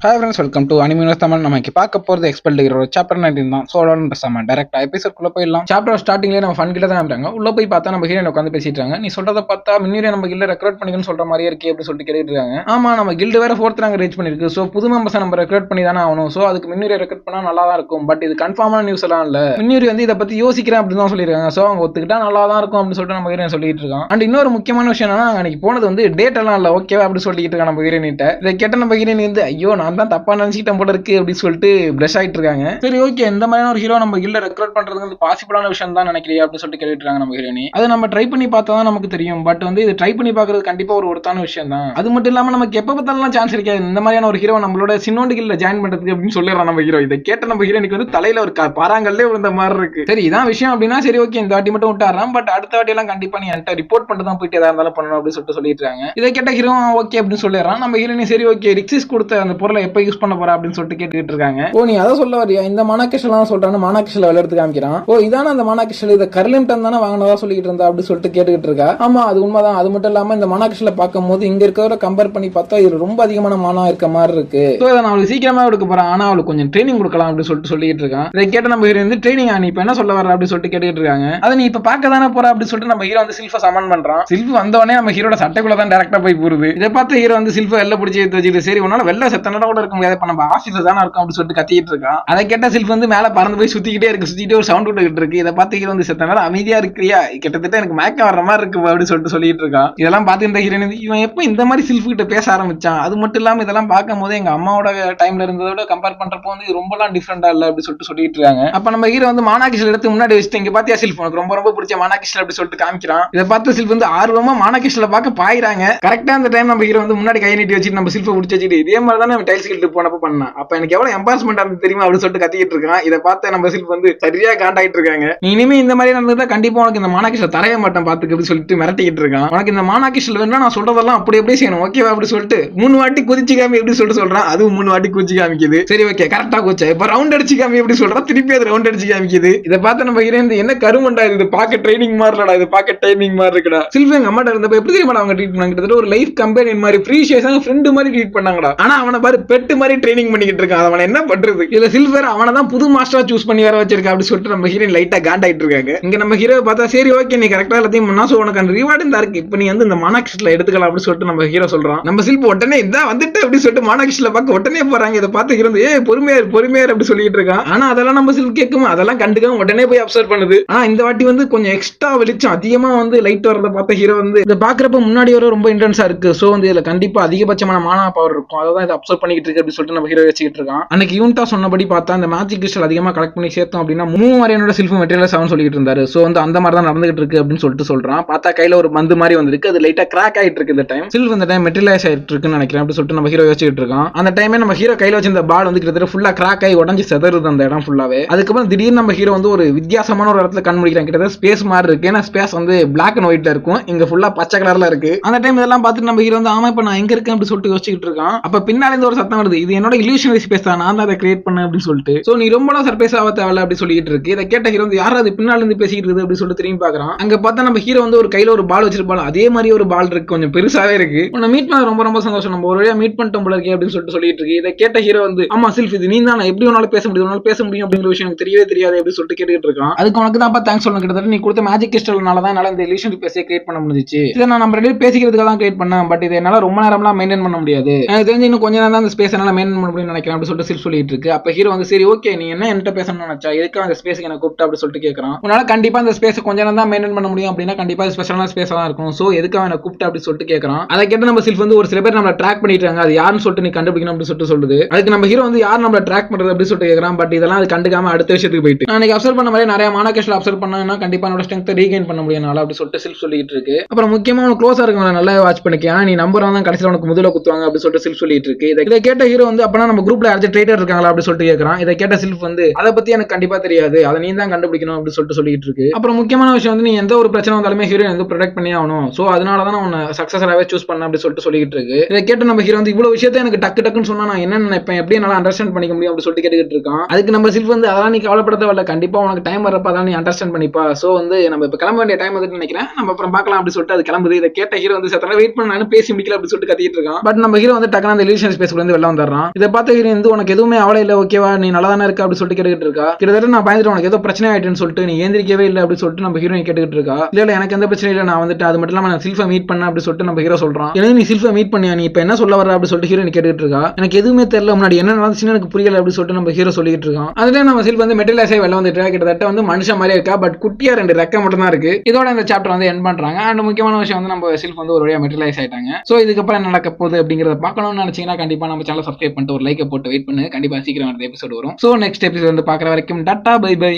Hi friends, welcome to Anime News Tamil. நம்ம இன்னைக்கு பார்க்க போறது எக்ஸ்பெல்ட் ஹீரோ சாப்டர் 19 தான். சோ அவ்வளவுதான் பேசாம டைரக்டா எபிசோட் குள்ள போயிடலாம். சாப்டர் ஸ்டார்டிங்லயே நம்ம ஃபன் கிட்ட தான் காமிறாங்க. உள்ள போய் பார்த்தா நம்ம ஹீரோயின் உட்கார்ந்து பேசிட்டு இருக்காங்க. நீ சொல்றத பார்த்தா முன்னரே நம்ம கில்ட ரெக்ரூட் பண்ணிக்கணும்னு சொல்ற மாதிரியே இருக்கே அப்படி சொல்லிட்டு கேட்டுட்டு இருக்காங்க. ஆமா, நம்ம கில்ட் வேற 4th ரேங்க் ரீச் பண்ணிருக்கு. சோ புது மெம்பர்ஸ் நம்ம ரெக்ரூட் பண்ணி தானே ஆகணும். சோ அதுக்கு முன்னரே ரெக்ரூட் பண்ணா நல்லா தான் இருக்கும். பட் இது கன்ஃபார்மான நியூஸ் எல்லாம் இல்ல. முன்னரே வந்து இத பத்தி யோசிக்கிறேன் அப்படின்னு தான் சொல்லிருக்காங்க. சோ அவங்க ஒத்துக்கிட்டா நல்லா தான் இருக்கும் அப்படின்னு சொல்லிட்டு நம்ம ஹீரோயின் சொல்லிட்டு இருக்கான். அண்ட் இன்னொரு முக்கியமான விஷயம் என்னன்னா, அன்னைக்கு போனது வந்து டேட் எல்லாம் இல்ல, ஓகேவா அப்படி சொல்லிட்டு இருக்காங்க நம்ம ஹீரோயின் கிட்ட. இதை கேட்ட நம்ம ஹீரோயின் வந்து ஐயோ நான் தான் தப்பா நினைச்சிட்டேன் போல இருக்கு அப்படி சொல்லிட்டு பிரஷ் ஆயிட்டு இருக்காங்க. சரி ஓகே, இந்த மாதிரியான ஒரு ஹீரோ நம்ம கில்ட ரெக்ரூட் பண்றது பாசிபிளான விஷயம் தான் நினைக்கிறீங்க அப்படின்னு சொல்லிட்டு கேட்டுட்டு இருக்காங்க நம்ம ஹீரோயின். அதை நம்ம ட்ரை பண்ணி பார்த்தா தான் நமக்கு தெரியும். பட் வந்து இது ட்ரை பண்ணி பார்க்கறது கண்டிப்பா ஒரு ஒருத்தான விஷயம் தான். அது மட்டும் இல்லாம நமக்கு எப்ப பார்த்தாலும் சான்ஸ் கிடைக்காது இந்த மாதிரியான ஒரு ஹீரோ நம்மளோட சின்னோண்டு கில்ல ஜாயின் பண்றதுக்கு அப்படின்னு சொல்லிடுறான் நம்ம ஹீரோ. இதை கேட்ட நம்ம ஹீரோனுக்கு வந்து தலையில ஒரு பாறாங்கல்லே விழுந்த மாதிரி இருக்கு. சரி இதான் விஷயம் அப்படின்னா சரி ஓகே, இந்த வாட்டி மட்டும் விட்டாராம். பட் அடுத்த வாட்டி எல்லாம் கண்டிப்பா நீ என்கிட்ட ரிப்போர்ட் பண்ணிட்டு தான் போயிட்டு எதா இருந்தாலும் பண்ணணும் அப்படின்னு சொல்லிட்டு இருக்காங்க. இதை கேட்ட ஹீரோ ஓகே அப்படின்னு சொல்லிடுறான். நம்ம ஹீரோனி சரி ஓகே, ரிக்ஸிஸ் கொடுத்த அந்த பொருளை எப்ப யூஸ் பண்ண போறா அப்படின்னு சொல்லிட்டு கேட்டுட்டு இருக்காங்க. ஓ நீ அதை சொல்ல வரியா, இந்த மானாகிஷலாம் சொல்றான்னு மானாகிஷல விளையாடுறது காமிக்கிறான். ஓ இதான அந்த மானாகிஷல், இதை கர்லிம்டன் தானே வாங்கினதா சொல்லிட்டு இருந்தா அப்படி சொல்லிட்டு கேட்டுக்கிட்டு இருக்கா. ஆமா அது உண்மைதான். அது மட்டும் இல்லாம இந்த மானாகிஷல பார்க்கும் போது இங்க இருக்கிறவரை கம்பேர் பண்ணி பார்த்தா இது ரொம்ப அதிகமான மானா இருக்க மாதிரி இருக்கு. சோ இதை நான் அவளுக்கு சீக்கிரமா எடுக்க போறேன், ஆனா அவளுக்கு கொஞ்சம் ட்ரைனிங் கொடுக்கலாம் அப்படின்னு சொல்லிட்டு இருக்கான். இதை கேட்ட நம்ம ஹீரோ வந்து ட்ரைனிங் நீ இப்ப என்ன சொல்ல வர அப்படின்னு சொல்லிட்டு கேட்டுட்டு இருக்காங்க. அதை நீ இப்ப பார்க்க தானே போற அப்படின்னு சொல்லிட்டு நம்ம ஹீரோ வந்து சில்ஃபை சமன் பண்றான். சில்ஃபு வந்தவனே நம்ம ஹீரோட சட்டைக்குள்ள தான் டைரக்டா போய் போடுது. இதை பார்த்து ஹீரோ வந்து சில்ஃபை வெள்ள பிடிச்சி வச்சுட்டு சரி உன்னால வெள்ள செத்த நேரம் கூட இருக்க முடியாது, இப்ப நம்ம ஆஃபீஸ்ல தானே இருக்கும் அப்படின்னு சொல்லிட்டு கத்திட்டு இருக்கான். அதை கேட்ட சில்ஃப் வந்து மேல பறந்து போய் சுத்திக்கிட்டே இருக்கு, ஒரு சவுண்ட் விட்டுக்கிட்டு இருக்கு. இதை பார்த்து ஹீரோ வந்து செத்த நேரம் அமைதியா இருக்கிறியா, கிட்டத்தட்ட எனக்கு மேக்க வர்ற மாதிரி இருக்கு அப்படின்னு சொல்லிட்டு இருக்கான். இதெல்லாம் பார்த்து இந்த ஹீரோயின் இவன் எப்ப இந்த மாதிரி சில்ஃப் கிட்ட பேச ஆரம்பிச்சான். அது மட்டும் இல்லாம இதெல்லாம் பார்க்கும் போது எங்க அம்மாவோட டைம்ல இருந்ததோட கம்பேர் பண்றப்போ வந்து ரொம்பலாம் டிஃபரெண்டா இல்ல அப்படி சொல்லிட்டு இருக்காங்க. அப்ப நம்ம ஹீரோ வந்து மானாகிஷல் எடுத்து முன்னாடி வச்சுட்டு இங்க பாத்தியா சில்ஃப் உனக்கு ரொம்ப ரொம்ப பிடிச்ச மானாகிஷல் அப்படி சொல்லிட்டு காமிக்கிறான். இதை பார்த்து சில்ஃப் வந்து ஆர்வமா மானாகிஷல பார்க்க பாயிறாங்க. கரெக்டா அந்த டைம் நம்ம ஹீரோ வந்து முன்னாடி கை நீட்டி வச்சுட்டு நம்ம சில்ஃபை பிடிச்சி வச்சுட்டு இதே மாதிரி தான் டைல்ஸ் கில்ட் போனப்ப பண்ணான். அப்ப எனக்கு எவ்வளவு எம்பாரஸ்மெண்டா இருந்து தெரியுமா அப்படின்னு சொல்லிட்டு கத்திட்டு இருக்கான். இதை பார்த்து நம்ம சில்ஃப் வந்து சரியா காண்டாயிட்டு இருக்காங்க. நீ இனிமே இந்த மாதிரி நடந்தா கண்டிப்பா உனக்கு இந்த மானாகிஷல தரைய மாட்டேன் பாத்துக்கு அப்படி சொல்லிட்டு மிரட்டிக்கிட்டு இருக்கான். உனக்கு இந்த மானாகிஷல் வேணும்னா நான் சொல்றதெல்லாம் அப்படியே செய்யணும் ஓகேவா அப்படி சொல்லிட்டு 3 வாட்டி குதிச்சு காமி எப்படி சொல்றான். அதுவும் 3 வாட்டி குதிச்சு காமிக்குது. சரி ஓகே கரெக்டா குச்சா இப்ப ரவுண்ட் அடிச்சு காமி எப்படி சொல்றான், திருப்பி அது ரவுண்ட் அடிச்சு காமிக்குது. இதை பார்த்து நம்ம ஹீரோயின் என்ன கருமண்டா இது பாக்க ட்ரைனிங் மாதிரிலடா, இது பாக்க டைமிங் மாதிரி இருக்குடா. சில்ஃபு எங்க அம்மாட்ட இருந்தப்ப எப்படி தெரியுமா அவங்க ட்ரீட் பண்ணாங்க, ஒரு லைஃப் கம்பெனியன் மாதிரி ப்ரீஷியஸான ஃப்ரெண்ட் மாதிரி ட்ரீட் பண்ணாங்கடா. ஆனா அவனை பாரு பெட்டு மாதிரி ட்ரைனிங் பண்ணிக்கிட்டு இருக்கான். அவனை என்ன பண்றது, இதுல சில்வர் அவனை தான் புது மாஸ்டரா சூஸ் பண்ணி வர வச்சிருக்கா அப்படி சொல்லிட்டு நம்ம ஹீரோயின் லைட்டா காண்டாயிட்டு இருக்காங்க. இங்க நம்ம ஹீரோ பார்த்தா சரி ஓகே நீ கரெக்டா எல்லாத்தையும் பண்ணா சோ உனக்கு அந்த ரிவார்டு இந்த இருக்கு, இப்ப நீ வந்து இந்த மானாகிஷல எடுத்துக்கலாம் அப்படி சொல்லிட்டு நம்ம ஹீரோ சொல்றான். நம்ம சில்பு உடனே இதான் வந்துட்டு அப்படி சொல்லிட்டு மானாகிஷல பார்க்க உடனே போறாங்க. இதை பார்த்து ஹீரோ பொறுமையார் அப்படி சொல்லிட்டு இருக்கான். ஆனா அதெல்லாம் நம்ம சில்பு கேட்கும், அதெல்லாம் கண்டுக்காம உடனே போய் அப்சர்வ் பண்ணுது. ஆனா இந்த வாட்டி வந்து கொஞ்சம் எக்ஸ்ட்ரா வெளிச்சம் அதிகமா வந்து லைட் வரத பார்த்த ஹீரோ வந்து இதை பாக்குறப்ப முன்னாடி வர ரொம்ப இன்டென்ஸா இருக்கு. சோ வந்து இதுல கண்டிப்பா அதிகபட்சமான மானா பவர் இருக்கும், அதான் இதை அப்சர்வ் பண்ணிட்டு இருக்கு அப்படி சொல்லிட்டு நம்ம ஹீரோ வச்சுக்கிட்டு இருக்கான். அன்னைக்கு யூனிட்டா சொன்னபடி பார்த்தா அந்த மேஜிக் கிறிஸ்டல் அதிகமா கலெக்ட் பண்ணி சேர்த்தோம் அப்படின்னா 3 மாதிரியான சில்ஃபு மெட்டீரியல்ஸ் ஆகும் சொல்லிட்டு இருந்தாரு. சோ வந்து அந்த மாதிரி தான் நடந்துகிட்டு இருக்கு அப்படின்னு சொல்லிட்டு சொல்றான். பார்த்தா கையில ஒரு பந்து மாதிரி வந்திருக்கு, அது லைட்டா கிராக் ஆயிட்டு இருக்கு. இந்த டைம் சில்ஃப் இந்த டைம் மெட்டீரியலைஸ் ஆயிட்டு இருக்குன்னு நினைக்கிறேன் அப்படி சொல்லிட்டு நம்ம ஹீரோ யோசிச்சுட்டு இருக்கான். அந்த டைமே நம்ம ஹீரோ கையில வச்சிருந்த பால் வந்து கிட்டத்தட்ட ஃபுல்லா கிராக் ஆகி உடஞ்சி செதறுது அந்த இடம் ஃபுல்லாவே. அதுக்கப்புறம் திடீர்னு நம்ம ஹீரோ வந்து ஒரு வித்தியாசமான ஒரு இடத்துல கண் முடிக்கிறான். கிட்டத்தட்ட ஸ்பேஸ் மாதிரி இருக்கு, ஏன்னா ஸ்பேஸ் வந்து பிளாக் அண்ட் ஒயிட்ல இருக்கும், இங்க ஃபுல்லா பச்சை கலர்ல இருக்கு. அந்த டைம் இதெல்லாம் பார்த்துட்டு நம்ம ஹீரோ வந்து ஆமா இப்ப நான் எங்க இருக்கேன் அப்படி சொல்லிட்டு யோசிச்சுட்டு இருக்கான். அப்ப பின்னால இருந்து ஒரு சத்தம் வருது, இது என்னோட இல்யூஷனரி ஸ்பேஸ் தான், நான் தான் அதை கிரியேட் பண்ணேன் அப்படின்னு சொல்லிட்டு. சோ நீ ரொம்ப சர்ப்ரைஸ் ஆக தேவையில்ல அப்படி சொல்லிட்டு இருக்கு. இதை கேட்ட ஹீரோ வந்து யாராவது பின்னால இருந்து பேசிட்டு இருக்கு அப்படி சொல்லிட்டு திரும்பி பாக்குறான். அங்க பார்த்தா நம்ம ஹீரோ வந்து ஒரு கையில ஒரு பால் வச்சிருப்பாள், அதே மாதிரி ஒரு பால் இருக்கு, கொஞ்சம் பெருசாவே இருக்கு. உன்னை மீட் பண்ண ரொம்ப சந்தோஷம், நம்ம ஒரு வழியா மீட் பண்ணிட்டோம் போல இருக்கே அப்படின்னு சொல்லிட்டு இருக்கு. இதை கேட்ட ஹீரோ வந்து ஆமா சில்ஃப் இது நீ தான், எப்படி உன்னால பேச முடியும் அப்படிங்கிற விஷயம் எனக்கு தெரியவே தெரியாது அப்படின்னு சொல்லிட்டு கேட்டுட்டு இருக்கான். அதுக்கு உனக்கு தான் தேங்க்ஸ் சொல்லணும், கிட்டத்தட்ட நீ கொடுத்த மேஜிக் கிறிஸ்டல்னால தான் என்னால இந்த இல்யூஷன் ஸ்பேஸை கிரியேட் பண்ண முடிஞ்சிச்சு. இதை நான் நம்ம ரெண்டு பேசிக்கிறதுக்காக தான் கிரியேட் பண்ணேன், பட் இதை என்னால ரொம்ப நேரம்லாம் மெயின்டைன் பண்ண முடியாது, எனக்கு தெரிஞ்சு இன்னும் கொஞ்ச நேரம் தான் அந்த ஸ்பேஸ் என்னால மெயின்டைன் பண்ண முடியும்னு நினைக்கிறேன் அப்படி சொல்லிட்டு சில்ஃப் சொல்லிட்டு இருக்கு. அப்ப ஹீரோ வந்து சரி ஓகே நீ என்ன என்கிட்ட பேசணும்னு நினைச்சா, எதுக்கு அந்த ஸ்பேஸுக்கு என்ன கூப்பிட்டு அப்படி சொல்லிட்டு கேட்கறான். உன்னால கண்டிப்பா அந்த ஸ்பேஸ் கொஞ்ச நேரம் தான் மெயின்டைன் பண்ண முடியும் அப்படின்னா கண்டிப்பா ஸ்பெஷலான ஸ்பேஸா தான் இருக்கும், சோ எதுக்கு அவனை கூப்பிட்டு அப்படி சொல்லிட்டு கேட்கறான். அதை கேட்டு நம்ம சில்ஃப் வந்து ஒரு சில பேர் நம்மள ட்ராக் பண்ணிட்டு இருக்காங்க, அது யாருன்னு சொல்லிட்டு நீ கண்டுபிடிக்கணும் அப்படி சொல்லிட்டு சொல்லுது. அதுக்கு நம்ம ஹீரோ வந்து யார் நம்மள ட்ராக் பண்றது அப்படி சொல்லிட்டு கேட்கறான். பட் இதெல்லாம் அது கண்டுக்காம அடுத்த விஷயத்துக்கு போயிட்டு நான் அப்சர்வ் பண்ண மாதிரி நிறைய மானாகிஷல அப்சர்வ் பண்ணா கண்டிப்பா என்னோட ஸ்ட்ரெங்த் ரீகெயின் பண்ண முடியும் அப்படி சொல்லிட்டு சில்ஃப் சொல்லிட்டு இருக்கு. அப்புறம் முக்கியமா உனக்கு க்ளோஸா இருக்கவங்க நல்லா வாட்ச் பண்ணிக்க, நீ நம்பர் தான் கடைசியில் உனக்கு முதல்ல குத்துவாங்க அப்படி சொல்லிட்டு சில்ஃப் சொல்லிட்டு இருக்கு. இதை கேட்ட ஹீரோ வந்து அப்பனா நம்ம குரூப்ல யாராச்சும் ட்ரேட்டர் இருக்காங்களா அப்படி சொல்லிட்டு கேட்கறான். இதை கேட்ட சில்ஃப் வந்து அதை பத்தி எனக்கு கண்டிப்பா தெரியாது, அதை நீ தான் கண்டுபிடிக்கணும் அப்படி சொல்லிட்டு இருக்கு. அப்புறம் முக்கியமான விஷயம் வந்து நீ எந்த ஒரு பிரச்சனை வந்தாலுமே ஹீரோ வந்து ப்ரொடெக்ட் பண்ணி ஆகணும், சோ அதனால தான் உன்னை சக்சஸராகவே சூஸ் பண்ண அப்படி சொல்லிட்டு இருக்கு. இதை கேட்டு நம்ம ஹீரோ வந்து இவ்வளவு விஷயத்தை எனக்கு டக்குன்னு சொன்னா நான் என்ன நினைப்பேன், எப்படி என்னால அண்டர்ஸ்டாண்ட் பண்ணிக்க முடியும் அப்படி சொல்லிட்டு கேட்டுக்கிட்டு இருக்கான். அதுக்கு நம்ம சில்ஃப் வந்து அதெல்லாம் நீ கவலைப்பட தேவையில்ல, கண்டிப்பா உனக்கு டைம் வரப்ப அதான் நீ அண்டர்ஸ்டாண்ட் பண்ணிப்பா, சோ வந்து நம்ம இப்ப கிளம்ப வேண்டிய டைம் வந்து நினைக்கிறேன், நம்ம அப்புறம் பார்க்கலாம் அப்படி சொல்லிட்டு அது கிளம்புது. இதை கேட்ட ஹீரோ வந்து சத்தனா வெயிட் பண்ணாலும் பேசி முடிக்கல அப்படி சொல்லிட்டு கத்திட்டு இருக்கான். பட் நம்ம ஹீரோ வந்து டக்குனு அந்த இல்யூஷன் ஸ்பேஸ்ல இருந்து வெளில வந்துடுறான். இதை பார்த்த ஹீரோயின் வந்து உனக்கு எதுவுமே அவளை இல்ல, ஓகேவா, நீ நல்லா தானே இருக்க அப்படி சொல்லிட்டு கேட்டுக்கிட்டு இருக்கா. கிட்டத்தட்ட நான் பயந்துட்டு உனக்கு ஏதோ பிரச்சனை ஆயிட்டுன்னு சொல்லிட்டு நீ ஏந்திரிக்கவே இல்லை அப்படி சொல்லிட்டு நம்ம ஹீரோயின் கேட்டுக்கிட்டு இருக்கா. இல்ல எனக்கு எந்த பிரச்சனையும் இல்லை, நான் வந்துட்டு அது மட்டும் இல்லாம நான் சில்ஃபை மீட் பண்ண அப்படி சொல்லிட்டு நம்ம ஹீரோ சொல்றான். எனக்கு நீ சில்ஃபை மீட் பண்ணியா, நீ இப்ப என்ன சொல்ல வர அப்படி சொல்லிட்டு ஹீரோயின் கேட்டுக்கிட்டு இருக்கா. எனக்கு எதுவுமே தெரியல, முன்னாடி என்ன நடந்துச்சுன்னு எனக்கு புரியல அப்படி சொல்லிட்டு நம்ம ஹீரோ சொல்லிட்டு இருக்கான். அதுல நம்ம சில்ஃப் வந்து மெட்டீரியலைஸ் ஆகி வெளில வந்துட்டு கிட்டத்தட்ட வந்து மனுஷன் மாதிரியே இருக்கா, பட் குட்டியா 2 ரெக்க மட்டும் தான் இருக்கு. இதோட இந்த சாப்டர் வந்து எண்ட் பண்றாங்க. அண்ட் முக்கியமான விஷயம் வந்து நம்ம சில்ஃப் வந்து ஒரு வழியா மெட்டீரியலைஸ் ஆயிட்டாங்க. சோ இதுக்கப்புறம் என்ன நடக்க போகுது அப்படிங்கறத பார்க்கணும்னு நினைச்சீங்கன்னா கண்டிப்பா நம்ம சேனல் சப்ஸ்கிரைப் பண்ணிட்டு ஒரு லைக் போட்டு வெயிட் பண்ணு. கண்டிப்பா சீக்கிரம் அடுத்த எபிசோட் வரும். சோ நெக்ஸ்ட் எபிசோட் வந்து பார்க்குற வரைக்கும் டாடா பை பை.